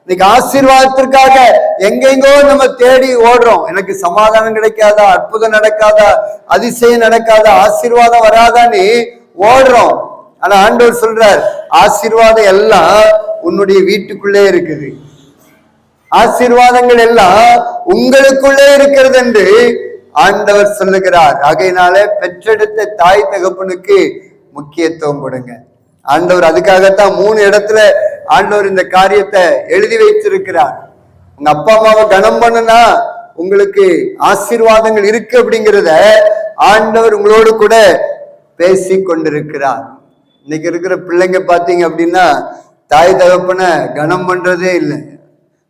இன்னைக்கு ஆசீர்வாதத்திற்காக எங்கெங்கோ நம்ம தேடி ஓடுறோம். எனக்கு சமாதானம் கிடைக்காதா, அற்புதம் நடக்காதா, அதிசயம் நடக்காதா, ஆசீர்வாதம் வராதான்னு ஓடுறோம். ஆனா ஆண்டவர் சொல்றார், ஆசீர்வாதம் எல்லாம் உன்னுடைய வீட்டுக்குள்ளே இருக்குது, ஆசீர்வாதங்கள் எல்லாம் உங்களுக்குள்ளே இருக்கிறது என்று ஆண்டவர் சொல்லுகிறார். ஆகையினால பெற்றெடுத்த தாய் தகப்பனுக்கு முக்கியத்துவம் கொடுங்க. ஆண்டவர் அதுக்காகத்தான் 3 இடத்துல ஆண்டவர் இந்த காரியத்தை எழுதி வைத்திருக்கிறார். உங்க அப்பா அம்மாவை கனம் பண்ணுனா உங்களுக்கு ஆசீர்வாதங்கள் இருக்கு அப்படிங்கிறத ஆண்டவர் உங்களோடு கூட பேசி கொண்டிருக்கிறார். இன்னைக்கு இருக்கிற பிள்ளைங்க பாத்தீங்க அப்படின்னா தாய் தகப்பனை கனம் பண்றதே இல்லை.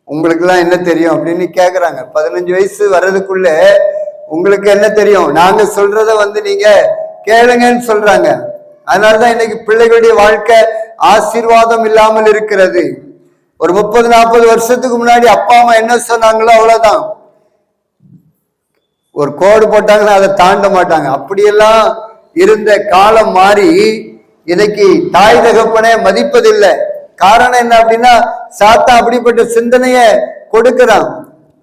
உங்களுக்கு எல்லாம் என்ன தெரியும் அப்படின்னு கேக்குறாங்க. 15 வயசு வர்றதுக்குள்ள உங்களுக்கு என்ன தெரியும், நாங்க சொல்றத நீங்க கேளுங்கன்னு சொல்றாங்க. அதனாலதான் இன்னைக்கு பிள்ளைகளுடைய வாழ்க்கை ஆசீர்வாதம் இல்லாமல் இருக்கிறது. ஒரு 30-40 வருஷத்துக்கு முன்னாடி அப்பா அம்மா என்ன சொன்னாங்களோ அவ்வளவுதான். ஒரு கோடு போட்டாங்கன்னா அதை தாண்ட மாட்டாங்க. அப்படியெல்லாம் இருந்த காலம் மாறி இன்னைக்கு தாய் தகப்பனே மதிப்பதில்லை. காரணம் என்ன அப்படின்னா சாத்தான் அப்படிப்பட்ட சிந்தனைய கொடுக்கிறான்.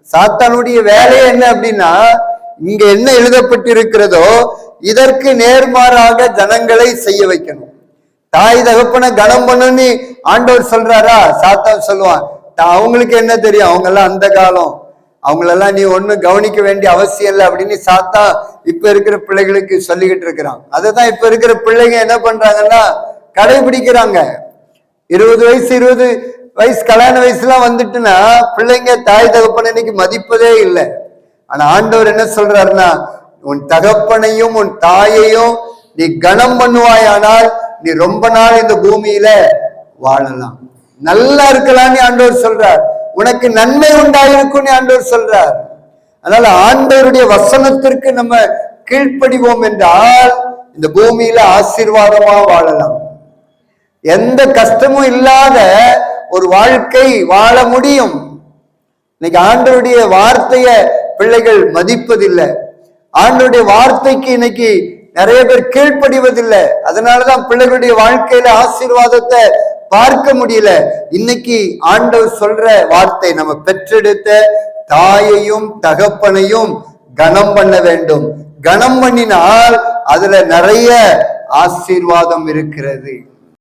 சாத்தானுடைய வேலையே என்ன அப்படின்னா இங்க என்ன எழுதப்பட்டிருக்கிறதோ இதற்கு நேர்மாறாக ஜனங்களை செய்ய வைக்கணும். தாய் தகப்பனை கனம் பண்ணுன்னு ஆண்டவர் சொல்றாரா, சாத்தான் சொல்லுவான் அவங்களுக்கு என்ன தெரியும், அவங்க எல்லாம் அந்த காலம், அவங்களெல்லாம் நீ ஒன்னும் கவனிக்க வேண்டிய அவசியம் இல்லை அப்படின்னு சாத்தான் இப்ப இருக்கிற பிள்ளைகளுக்கு சொல்லிக்கிட்டு இருக்கிறான். அதுதான் இப்ப இருக்கிற பிள்ளைங்க என்ன பண்றாங்கன்னா கடைபிடிக்கிறாங்க. 20 வயசு கல்யாண வயசுலாம் வந்துட்டுன்னா பிள்ளைங்க தாய் தகப்பனை இன்னைக்கு மதிப்பதே இல்லை. ஆனா ஆண்டவர் என்ன சொல்றாருன்னா, உன் தகப்பனையும் உன் தாயையும் நீ கனம் பண்ணுவாயானால் நீ ரொம்ப நாள் இந்த பூமியில வாழலாம், நல்லா இருக்கலாம்னு ஆண்டவர் சொல்றார். உனக்கு நன்மை உண்டாயிருக்கும் ஆண்டவர் சொல்றார். அதனால ஆண்டவருடைய வசனத்திற்கு நம்ம கீழ்ப்படிவோம் என்றால் இந்த பூமியில ஆசீர்வாதமா வாழலாம். எந்த கஷ்டமும் இல்லாத ஒரு வாழ்க்கை வாழ முடியும். இன்னைக்கு ஆண்டவருடைய வார்த்தைய பிள்ளைகள் மதிப்பதில்லை. ஆண்டவருடைய வார்த்தைக்கு இன்னைக்கு நிறைய பேர் கீழ்ப்படிவதில்லை. அதனாலதான் பிள்ளைகளுடைய வாழ்க்கையில ஆசீர்வாதத்தை பார்க்க முடியல. இன்னைக்கு ஆண்டவர் சொல்ற வார்த்தை, நம்ம பெற்றெடுத்த தாயையும் தகப்பனையும் கனம் பண்ண வேண்டும். கனம் பண்ணினால் அதுல நிறைய ஆசீர்வாதம் இருக்கிறது.